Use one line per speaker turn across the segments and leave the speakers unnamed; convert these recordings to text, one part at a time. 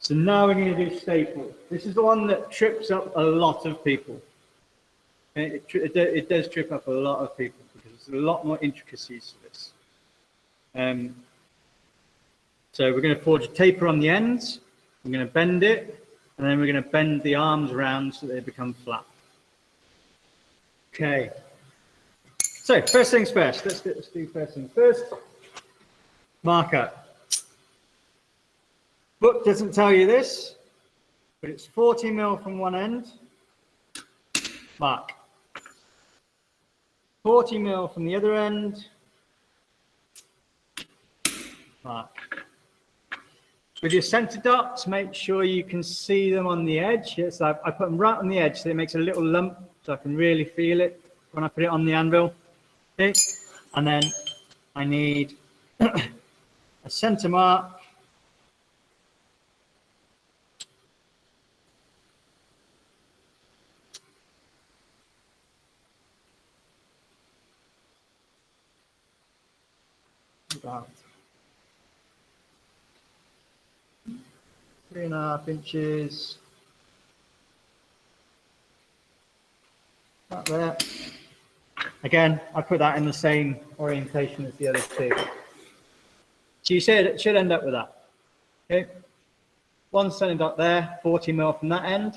So now we're going to do staple. This is the one that trips up a lot of people. It does trip up a lot of people because there's a lot more intricacies to this. So we're going to forge a taper on the ends. We're going to bend it, and then we're going to bend the arms around so that they become flat. Okay. So first things first. Let's do first things first. Marker. Book doesn't tell you this, but it's 40 mil from one end. Mark. 40 mil from the other end. Mark. With your center dots, make sure you can see them on the edge. Yes, I put them right on the edge so it makes a little lump so I can really feel it when I put it on the anvil. Okay. And then I need a center mark. About 3.5 inches. Right there. Again, I put that in the same orientation as the other two. So you see it should end up with that. Okay. One center dot there, 40 mil from that end.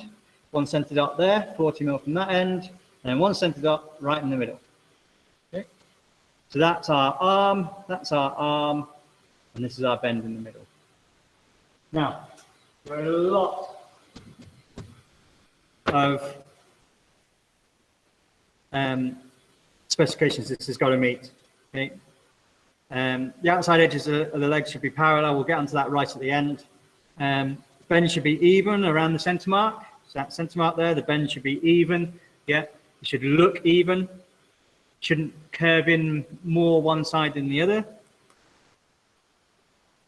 One center dot there, 40 mil from that end. And then one center dot right in the middle. Okay. So that's our arm, and this is our bend in the middle. Now, there are a lot of specifications this has got to meet. Okay? The outside edges of the legs should be parallel. We'll get onto that right at the end. Bend should be even around the center mark. So that center mark there, the bend should be even. Yeah, it should look even. Shouldn't curve in more one side than the other.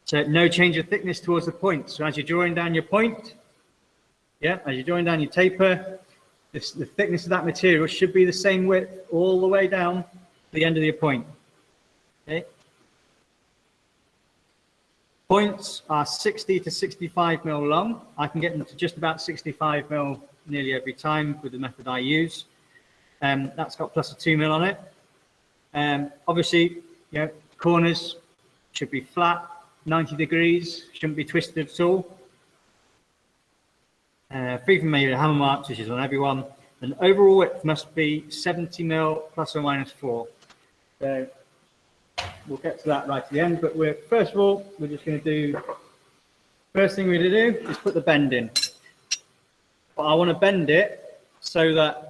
So no change of thickness towards the point. So as you're drawing down your point, yeah, as you're drawing down your taper, the thickness of that material should be the same width all the way down to the end of your point. Okay. Points are 60 to 65 mil long. I can get them to just about 65 mil nearly every time with the method I use. That's got plus a 2 mil on it. Obviously, you know, corners should be flat, 90 degrees, shouldn't be twisted at all. Free from major hammer marks, which is on everyone. And overall width must be 70 mil plus or minus 4. So we'll get to that right at the end. But first of all, we're just going to do. First thing we're going to do is put the bend in. But I want to bend it so that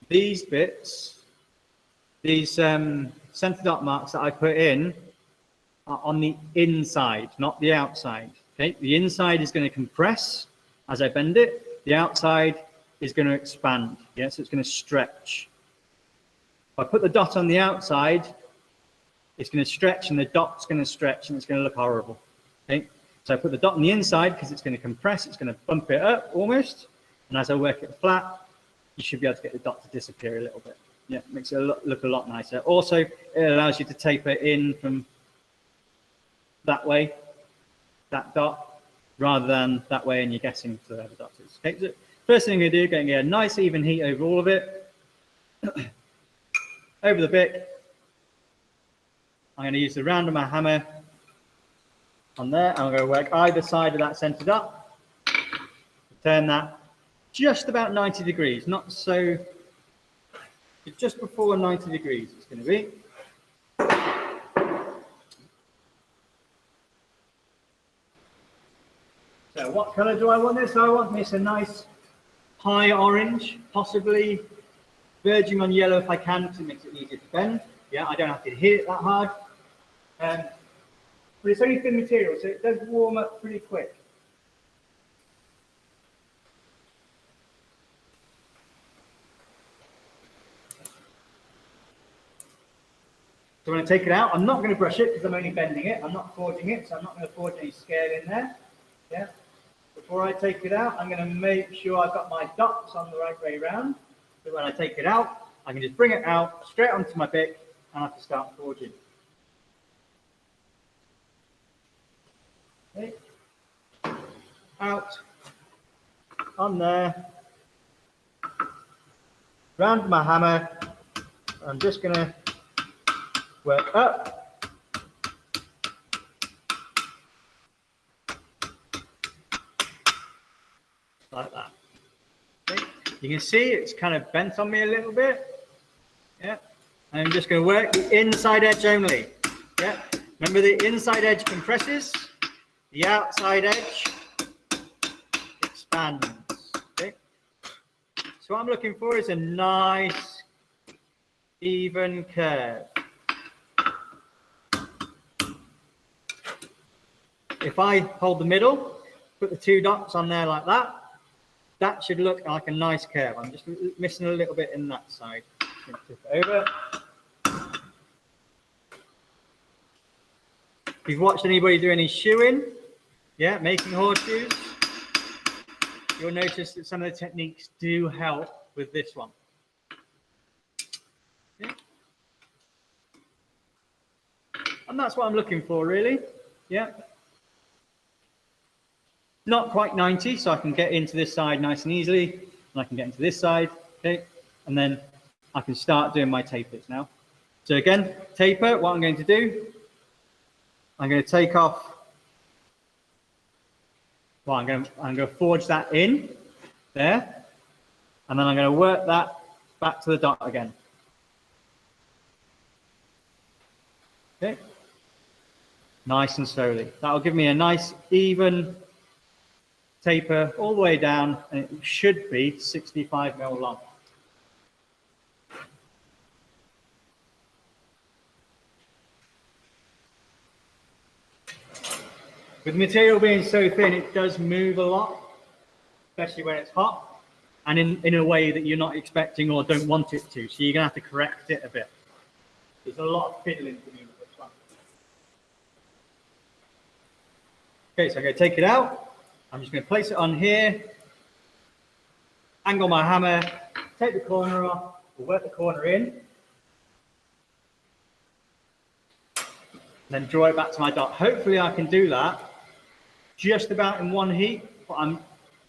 these bits, these center dot marks that I put in, are on the inside, not the outside. Okay, the inside is going to compress as I bend it. The outside is going to expand. Yeah, so it's going to stretch. If I put the dot on the outside, it's going to stretch, and the dot's going to stretch, and it's going to look horrible. Okay, so I put the dot on the inside because it's going to compress. It's going to bump it up almost, and as I work it flat, you should be able to get the dot to disappear a little bit. Yeah, it makes it look a lot nicer. Also, it allows you to taper in from that way, that dot, rather than that way, and you're guessing to where the dot is. Okay, so first thing I'm going to do, getting a nice even heat over all of it, over the bick. I'm going to use the round of my hammer on there. I'm going to work either side of that center dot, turn that just about 90 degrees, not so, just before 90 degrees it's going to be. So what color do I want this? I want this a nice high orange, possibly verging on yellow if I can, because it makes it easier to bend. Yeah, I don't have to hit it that hard. But it's only thin material, so it does warm up pretty quick. So when I take it out, I'm not going to brush it because I'm only bending it. I'm not forging it, so I'm not going to forge any scale in there. Yeah. Before I take it out, I'm going to make sure I've got my dots on the right way around. So when I take it out, I can just bring it out straight onto my bick and I have to start forging. Okay. out, on there, round my hammer. I'm just going to work up, like that. Okay. You can see it's kind of bent on me a little bit. Yeah. And I'm just going to work the inside edge only. Yeah. Remember, the inside edge compresses, the outside edge expands. Okay. So what I'm looking for is a nice, even curve. If I hold the middle, put the 2 dots on there like that, that should look like a nice curve. I'm just missing a little bit in that side. Flip it over. If you've watched anybody do any shoeing, yeah, making horseshoes, you'll notice that some of the techniques do help with this one. Yeah. And that's what I'm looking for, really. Yeah. Not quite 90, so I can get into this side nice and easily, and I can get into this side, okay? And then I can start doing my tapers now. So again, taper, what I'm going to do, I'm going to take off, well, I'm going to forge that in there, and then I'm going to work that back to the dot again. Okay, nice and slowly. That'll give me a nice even taper all the way down, and it should be 65 mil long. With the material being so thin, it does move a lot, especially when it's hot, and in a way that you're not expecting or don't want it to. So you're going to have to correct it a bit. There's a lot of fiddling to do with this one. Okay, so I'm going to take it out. I'm just going to place it on here, angle my hammer, take the corner off, we'll work the corner in, then draw it back to my dot. Hopefully I can do that just about in one heat, but I'm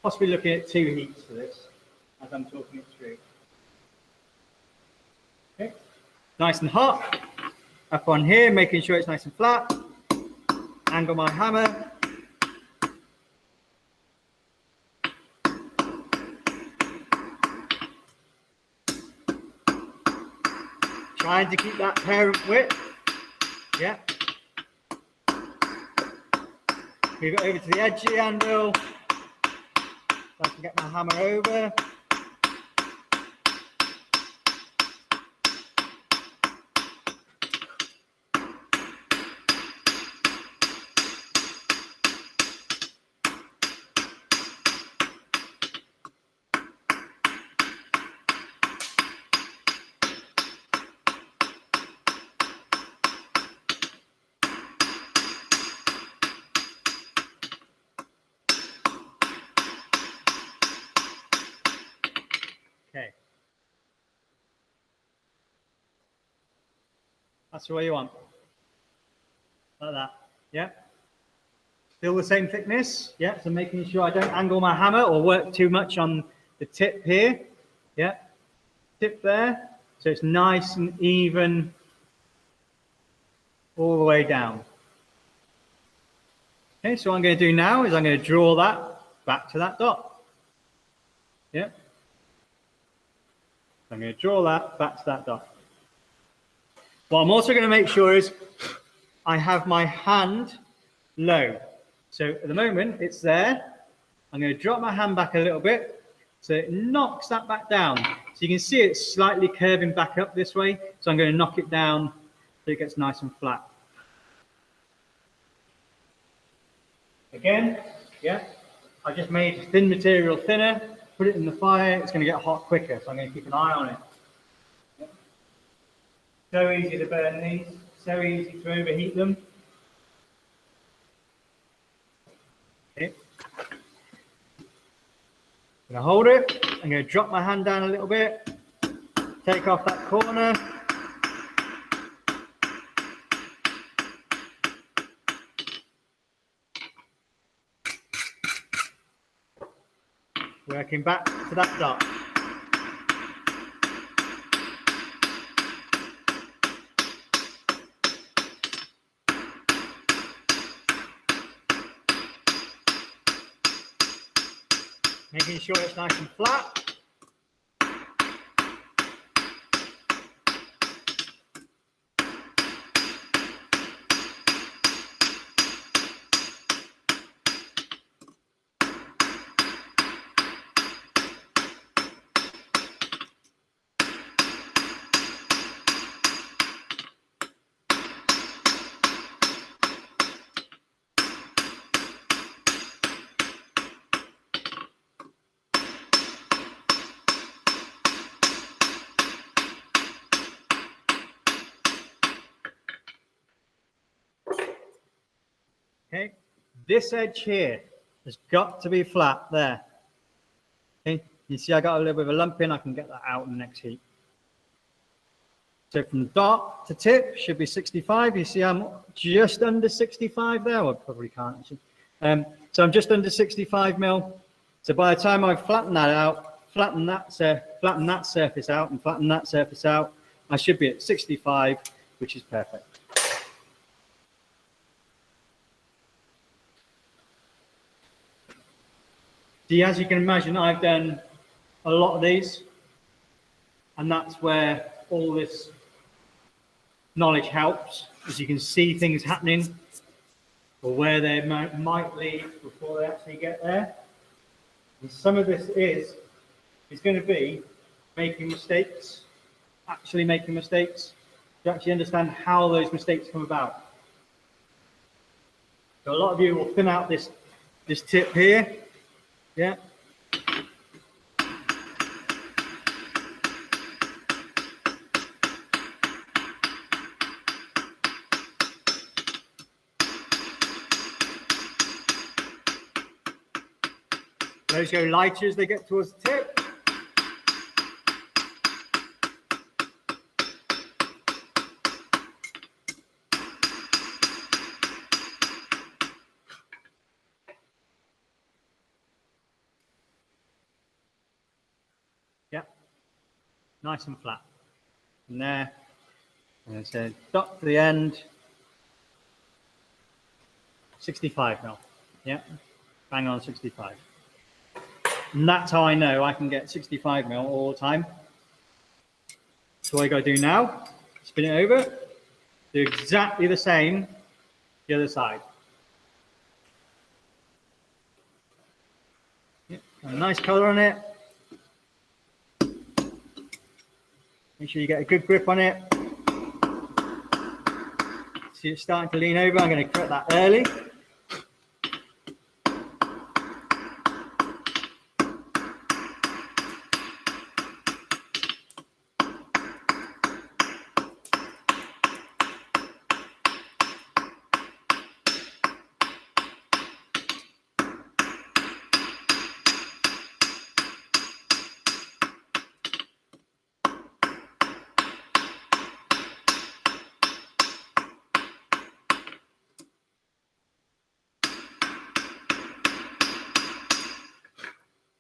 possibly looking at 2 heats for this as I'm talking it through. Okay, nice and hot. Up on here, making sure it's nice and flat. Angle my hammer. Trying to keep that parent width. Yeah. Move it over to the edge of the anvil. So I can get my hammer over. Okay. That's the way you want. Like that. Yeah. Still the same thickness. Yeah. So making sure I don't angle my hammer or work too much on the tip here. Yeah. Tip there. So it's nice and even all the way down. Okay. So what I'm going to do now is I'm going to draw that back to that dot. Yeah. I'm going to draw that back to that dot. What I'm also going to make sure is I have my hand low. So at the moment it's there. I'm going to drop my hand back a little bit so it knocks that back down. So you can see it's slightly curving back up this way. So I'm going to knock it down so it gets nice and flat. Again, yeah, I just made thin material thinner, put it in the fire, it's going to get hot quicker. So I'm going to keep an eye on it. So easy to burn these, so easy to overheat them. Okay. I'm going to hold it, I'm going to drop my hand down a little bit, take off that corner. Working back to that dot. Making sure it's nice and flat. Okay, this edge here has got to be flat there. Okay, you see I got a little bit of a lump in, I can get that out in the next heat. So from dot to tip should be 65. You see I'm just under 65 there. Well, I probably can't actually. So I'm just under 65 mil. So by the time I flatten that out, flatten that surface out and flatten that surface out, I should be at 65, which is perfect. See, as you can imagine, I've done a lot of these, and that's where all this knowledge helps, as you can see things happening or where they might lead before they actually get there. And some of this is going to be making mistakes, actually making mistakes, to actually understand how those mistakes come about. So a lot of you will thin out this tip here. Yeah. Those go lighter as they get towards the tip. Yeah, nice and flat. And there, and so dot to the end, 65 mil. Yeah, bang on 65. And that's how I know I can get 65 mil all the time. So what I got to do now, spin it over, do exactly the same the other side. Yeah, a nice color on it. Make sure you get a good grip on it. See it's starting to lean over. I'm going to cut that early.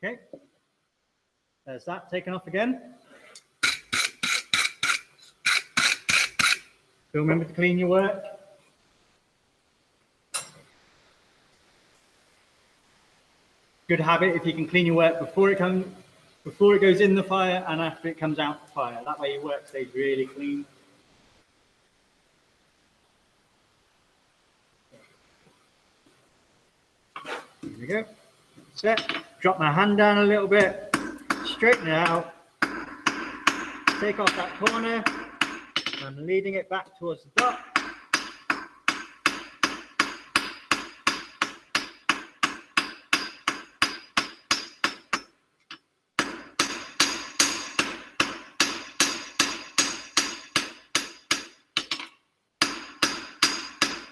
Okay, there's that taken off again. So remember to clean your work. Good habit if you can clean your work before it goes in the fire and after it comes out the fire. That way your work stays really clean. Here we go. Set. Drop my hand down a little bit. Straighten it out. Take off that corner. I'm leading it back towards the dot.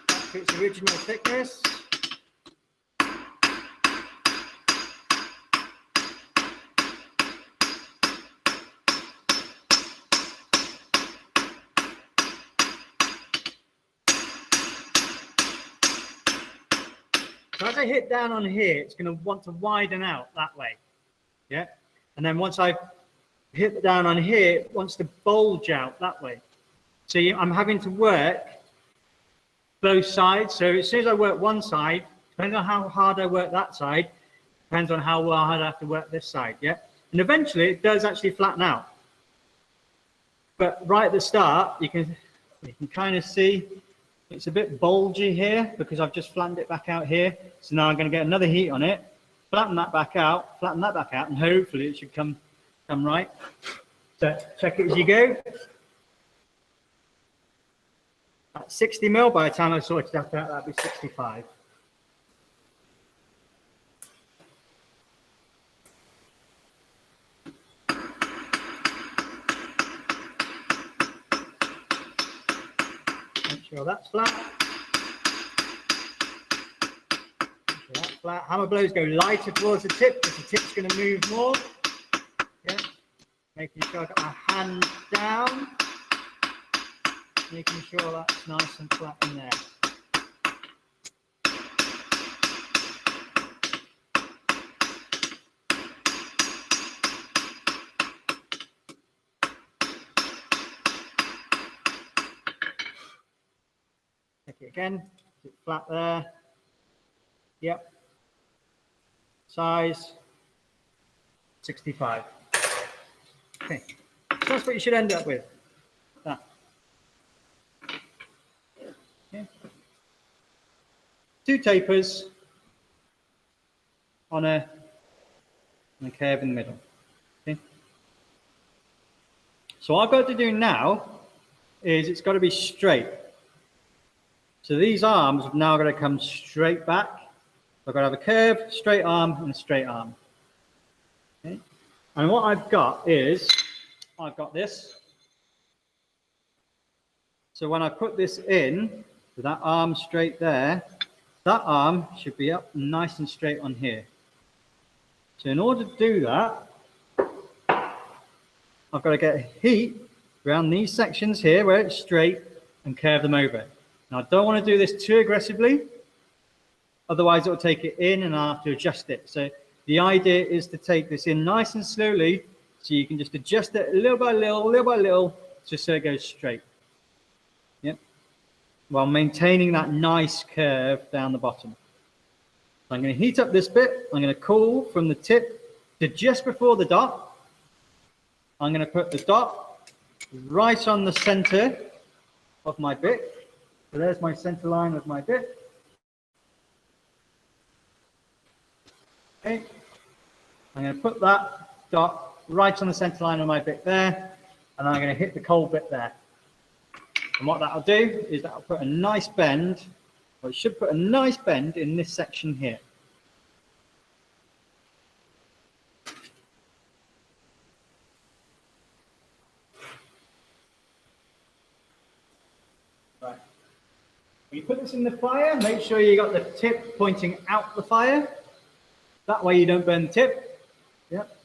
Back to its original thickness. So as I hit down on here, it's going to want to widen out that way. Yeah. And then once I hit down on here, it wants to bulge out that way. So I'm having to work both sides. So as soon as I work one side, depending on how hard I work that side, depends on how hard I have to work this side. Yeah. And eventually it does actually flatten out. But right at the start, you can kind of see it's a bit bulgy here because I've just flattened it back out here. So now I'm going to get another heat on it, flatten that back out, and hopefully it should come right. So check it as you go. At 60 mil, by the time I sorted that out, that'd be 65. Make sure that's flat. Make sure that's flat. Hammer blows go lighter towards the tip because the tip's going to move more. Yeah. Making sure I got my hand down. Making sure that's nice and flat in there. Check it again. Is it flat there? Yep. Size 65. Okay. So that's what you should end up with. That. Okay. 2 tapers on a curve in the middle. Okay. So what I've got to do now is it's got to be straight. So these arms have now got to come straight back. I've got to have a curve, straight arm, and a straight arm. Okay. And what I've got is, I've got this. So when I put this in, with that arm straight there, that arm should be up nice and straight on here. So in order to do that, I've got to get heat around these sections here where it's straight and curve them over. Now I don't want to do this too aggressively, otherwise it will take it in and I'll have to adjust it. So the idea is to take this in nice and slowly, so you can just adjust it little by little, just so it goes straight. Yep. While maintaining that nice curve down the bottom. So I'm going to heat up this bit. I'm going to cool from the tip to just before the dot. I'm going to put the dot right on the center of my bit. So there's my center line of my bit. Okay. I'm going to put that dot right on the center line of my bit there, and I'm going to hit the cold bit there. And what that'll do is that'll put a nice bend, or it should put a nice bend in this section here. Right. When you put this in the fire, make sure you got the tip pointing out the fire. That way you don't burn the tip. Yep.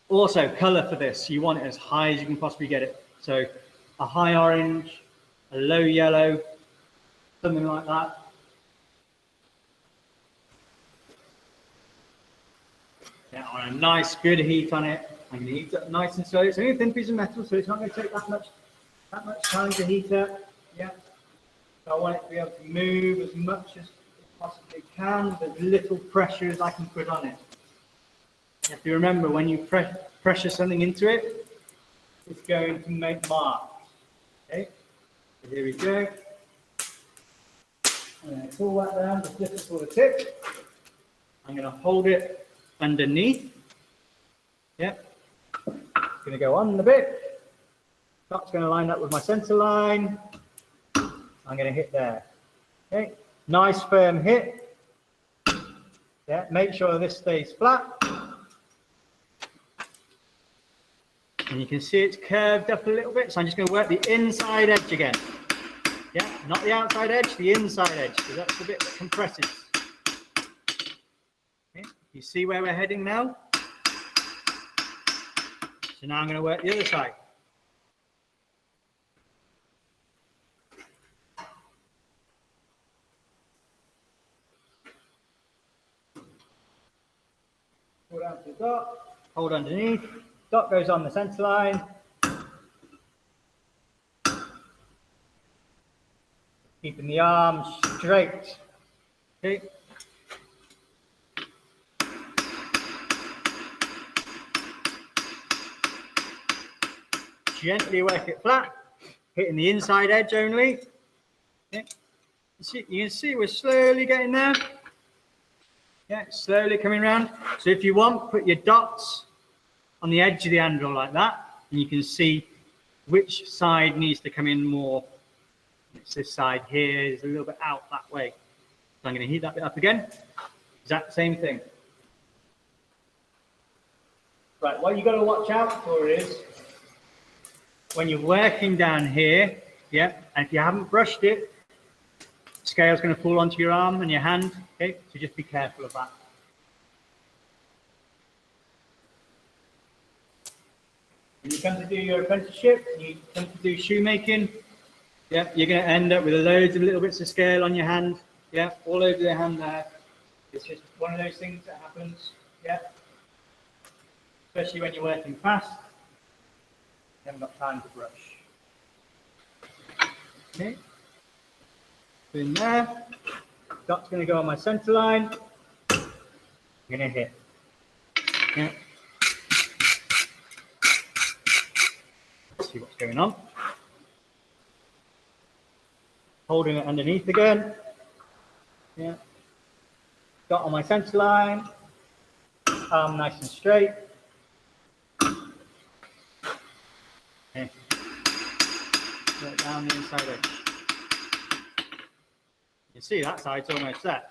Also, color for this, you want it as high as you can possibly get it. So a high orange, a low yellow, something like that. Yeah, I want a nice, good heat on it. I'm going to heat it up nice and slow. It's only a thin piece of metal, so it's not going to take that much time to heat up. Yeah. So I want it to be able to move as much as it possibly can, with as little pressure as I can put on it. You have to remember, when you pressure something into it, it's going to make marks. Okay, so here we go. I'm going to pull that down just before the tip. I'm going to hold it underneath. Yep. It's going to go on the bit. That's going to line up with my center line. I'm going to hit there. Okay, nice firm hit. Yeah, make sure this stays flat. And you can see it's curved up a little bit, so I'm just going to work the inside edge again. Yeah, not the outside edge, the inside edge, because that's the bit that compresses. Okay. You see where we're heading now? So now I'm going to work the other side. down to the dot, hold underneath, dot goes on the center line. Keeping the arms straight. Okay. Gently work it flat, hitting the inside edge only. Okay. You can see we're slowly getting there. Yeah, slowly coming around. So if you want, put your dots on the edge of the anvil like that, and you can see which side needs to come in more. It's this side here, is a little bit out that way. So I'm going to heat that bit up again. Exact same thing. Right, what you've got to watch out for is when you're working down here, yeah, and if you haven't brushed it, the scale's going to fall onto your arm and your hand, okay? So just be careful of that. When you come to do your apprenticeship, you come to do shoemaking, yeah, you're going to end up with loads of little bits of scale on your hand, yeah, all over the hand there. It's just one of those things that happens, yeah. Especially when you're working fast, you haven't got time to brush. Okay, in there, dot's going to go on my center line. I'm going to hit. Yeah. Let's see what's going on. Holding it underneath again. Yeah. Dot on my center line. Arm nice and straight. Okay. Right down the inside edge. You can see that side's almost there.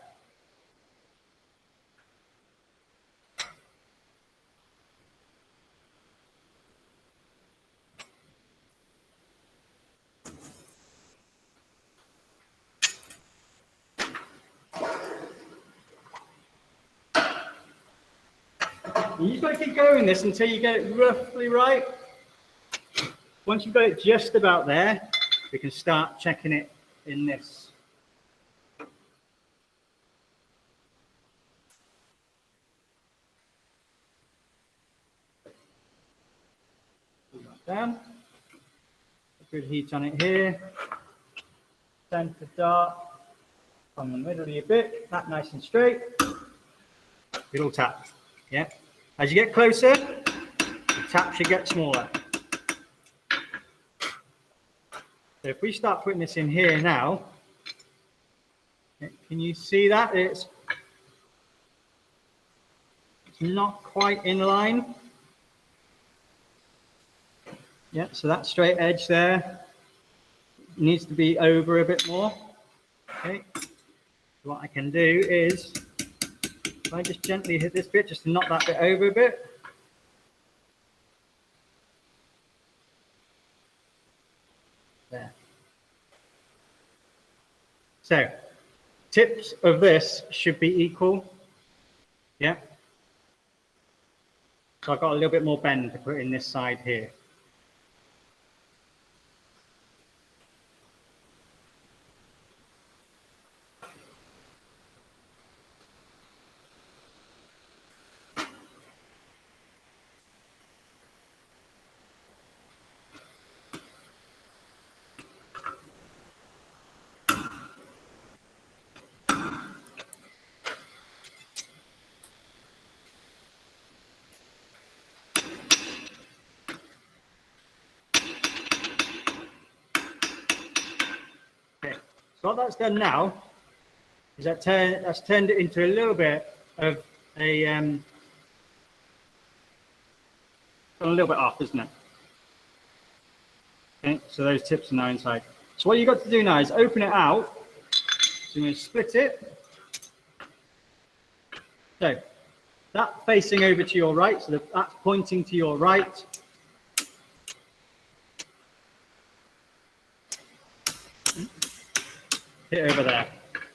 You just got to keep going this until you get it roughly right. Once you've got it just about there, we can start checking it in this. Pull that down. Good heat on it here. Center dot on the middle of your bit, that nice and straight. Little tap. Yeah. As you get closer, the tap should get smaller. So if we start putting this in here now, can you see that? It's not quite in line. Yeah, so that straight edge there needs to be over a bit more. Okay. What I can do is, if I just gently hit this bit, just to knock that bit over a bit. There. So, tips of this should be equal. Yeah. So I've got a little bit more bend to put in this side here. So what that's done now is that's turned it into a little bit of a gone a little bit off, isn't it? Okay, so those tips are now inside. So what you've got to do now is open it out. So you're going to split it. So that facing over to your right, so that's pointing to your right. Hit over there.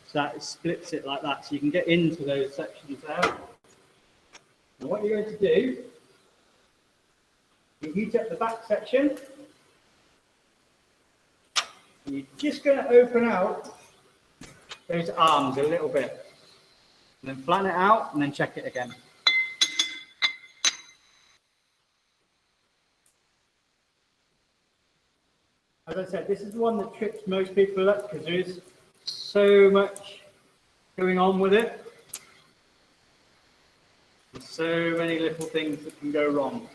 So that splits it like that, so you can get into those sections there. And what you're going to do, you heat up the back section. And you're just going to open out those arms a little bit. And then flatten it out and then check it again. As I said, this is the one that trips most people up because there is so much going on with it. There's so many little things that can go wrong.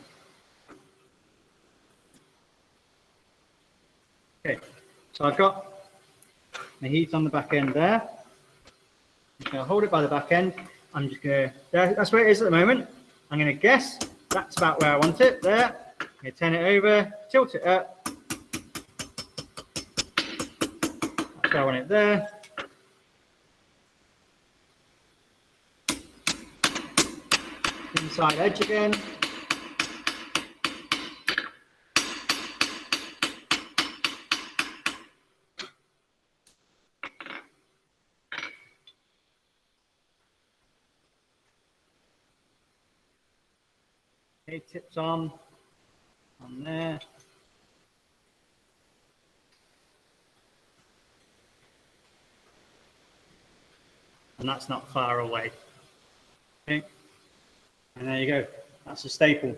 Okay, so I've got the heat on the back end there. I'm going to hold it by the back end. I'm just going to, that's where it is at the moment. I'm going to guess that's about where I want it, there. I'm going to turn it over, tilt it up. That's where I want it there. Inside edge again. Okay, tips on there. And that's not far away. Okay, and there you go. That's a staple.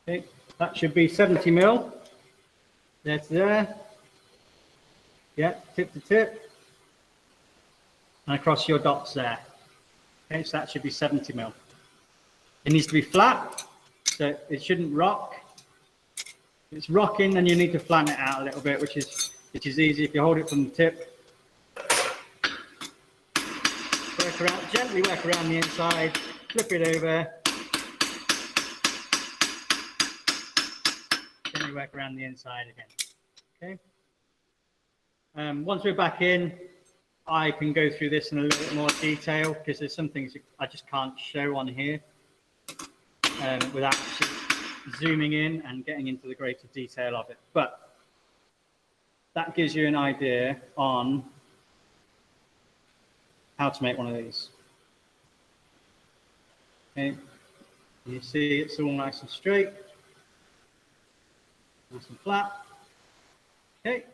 Okay, that should be 70 mil. There to there. Yeah, tip to tip. And across your dots there. Okay, so that should be 70 mil. It needs to be flat, so it shouldn't rock. If it's rocking, then you need to flatten it out a little bit, which is easy if you hold it from the tip. Work around, gently work around the inside, flip it over. Gently work around the inside again. Okay. Once we're back in, I can go through this in a little bit more detail because there's some things I just can't show on here. Without actually zooming in and getting into the greater detail of it. But that gives you an idea on how to make one of these. Okay, you see it's all nice and straight, nice and flat. Okay.